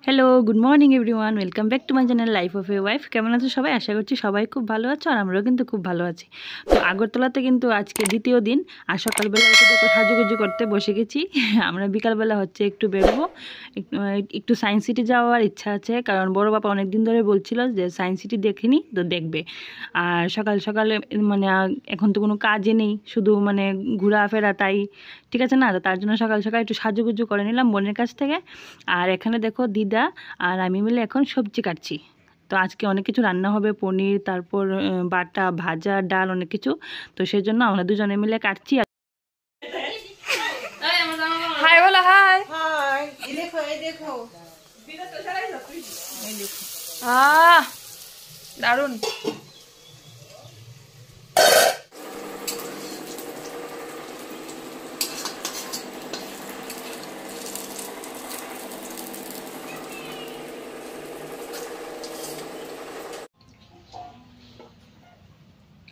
Hello, good morning everyone, welcome back to my channel life of a wife. কেমন আছো সবাই? আশা করছি সবাই খুব ভালো আছো, আর আমরাও কিন্তু খুব ভালো আছি। তো আগরতলাতে কিন্তু আজকে দ্বিতীয় দিন, আর সকালবেলা উঠে দেখো সাজুগুজু করতে বসে গেছি। আমরা বিকালবেলা হচ্ছে একটু বেরোবো, একটু সায়েন্স সিটি যাওয়ার ইচ্ছা আছে, কারণ বড় বাবা অনেক দিন ধরে বলছিল যে সায়েন্স সিটি দেখেনি, তো দেখবে। আর সকাল সকালে মানে এখন তো কোনো কাজই নেই, শুধু মানে ঘোরাফেরা, তাই ঠিক আছে না? তো তার জন্য সকাল সকাল একটু সাজুগুজু করে নিলাম বোনের কাছ থেকে। আর এখানে দেখো দিদা আর আমি মিলে এখন সবজি কাটছি। তো আজকে অনেক কিছু রান্না হবে, পনির, তারপর বাটা, ভাজা, ডাল, অনেক কিছু। তো সেই জন্য আমরা দুজনে মিলে কাটছি। হাই বলো, হাই হাই, এই দেখো এই দেখো। দারুন।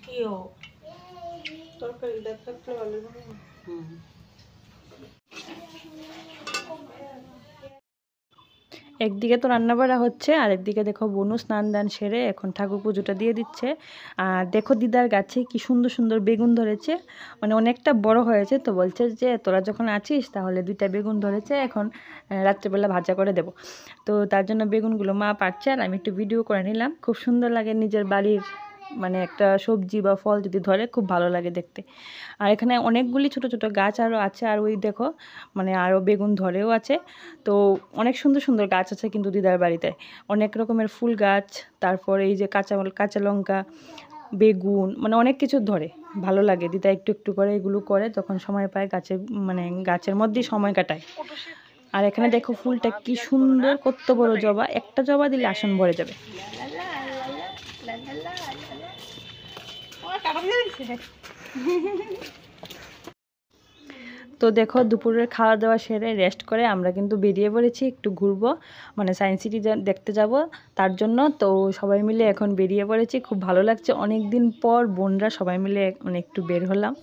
কিও তরকারিটা থাকলে ভালো হবে। একদিকে তো রান্না বাড়া হচ্ছে, আর একদিকে দেখো বনু স্নান দান সেরে এখন ঠাকুর পুজোটা দিয়ে দিচ্ছে। আর দেখো দিদার গাছে কি সুন্দর সুন্দর বেগুন ধরেছে, মানে অনেকটা বড় হয়েছে। তো বলছে যে তোরা যখন আছিস তাহলে 2টা বেগুন ধরেছে, এখন রাত্রেবেলা ভাজা করে দেব। তো তার জন্য বেগুনগুলো মা পাচ্ছে, আর আমি একটু ভিডিও করে নিলাম। খুব সুন্দর লাগে নিজের বাড়ির মানে একটা সবজি বা ফল যদি ধরে, খুব ভালো লাগে দেখতে। আর এখানে অনেকগুলি ছোট ছোট গাছ আরও আছে, আর ওই দেখো মানে আরও বেগুন ধরেও আছে। তো অনেক সুন্দর সুন্দর গাছ আছে কিন্তু দিদার বাড়িতে, অনেক রকমের ফুল গাছ, তারপর এই যে কাঁচা লঙ্কা, বেগুন, মানে অনেক কিছু ধরে। ভালো লাগে, দিদা একটু একটু করে এগুলো করে, তখন সময় পায় গাছে, মানে গাছের মধ্যেই সময় কাটায়। আর এখানে দেখো ফুলটা কি সুন্দর, কত বড় জবা, একটা জবা দিলে আসন ভরে যাবে। তো দেখো দুপুরের খাওয়া দাওয়া সেরে রেস্ট করে আমরা কিন্তু বেরিয়ে পড়েছি, একটু ঘুরবো, মানে সায়েন্স সিটি দেখতে যাব তার জন্য। তো সবাই মিলে এখন বেরিয়ে পড়েছি, খুব ভালো লাগছে, অনেক দিন পর বোনরা সবাই মিলে মানে একটু বের হলাম।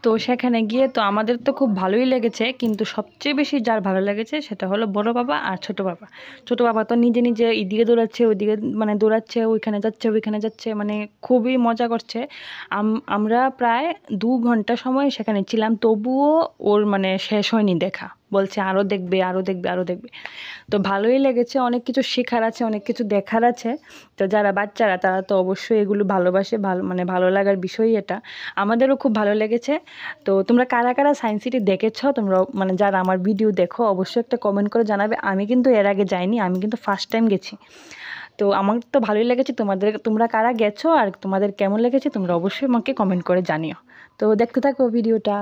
তো সেখানে গিয়ে তো আমাদের তো খুব ভালোই লেগেছে, কিন্তু সবচেয়ে বেশি যার ভালো লেগেছে সেটা হলো বড় বাবা আর ছোট বাবা। ছোট বাবা তো নিজে নিজে এইদিকে দৌড়াচ্ছে, ওইদিকে মানে দৌড়াচ্ছে, ওইখানে যাচ্ছে, মানে খুবই মজা করছে। আমরা প্রায় 2 ঘন্টা সময় সেখানে ছিলাম, তবুও ওর মানে শেষ হয়নি দেখা, বলছে আরও দেখবে, আরও দেখবে, আরও দেখবে। তো ভালোই লেগেছে, অনেক কিছু শেখার আছে, অনেক কিছু দেখার আছে। তো যারা বাচ্চারা তারা তো অবশ্যই এগুলো ভালোবাসে, মানে ভালো লাগার বিষয়ই এটা। আমাদেরও খুব ভালো লেগেছে। তো তোমরা কারা কারা সায়েন্স সিটি দেখেছো, তোমরা মানে যারা আমার ভিডিও দেখো অবশ্যই একটা কমেন্ট করে জানাবে। আমি কিন্তু এর আগে যাইনি, আমি কিন্তু ফার্স্ট টাইম গেছি। তো আমার তো ভালোই লেগেছে, তোমরা কারা গেছো আর তোমাদের কেমন লেগেছে তোমরা অবশ্যই আমাকে কমেন্ট করে জানিও। তো দেখতে থাকো ভিডিওটা।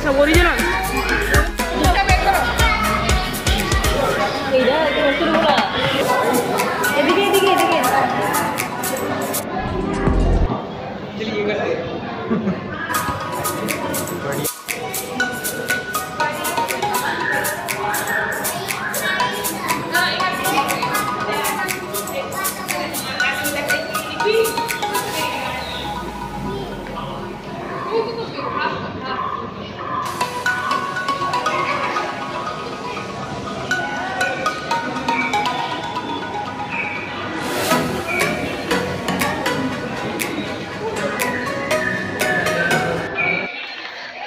সব অরিজিনাল। এদিকে এদিকে এদিকে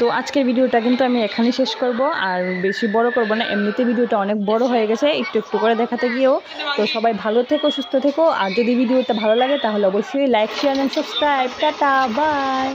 তো আজকের ভিডিওটা কিন্তু আমি এখানেই শেষ করব, আর বেশি বড় করব না, এমনিতে ভিডিওটা অনেক বড় হয়ে গেছে একটু একটু করে দেখাতে গিয়েও। তো সবাই ভালো থেকো, সুস্থ থেকো, আর যদি ভিডিওটা ভালো লাগে তাহলে অবশ্যই like, share and subscribe. Tata, by.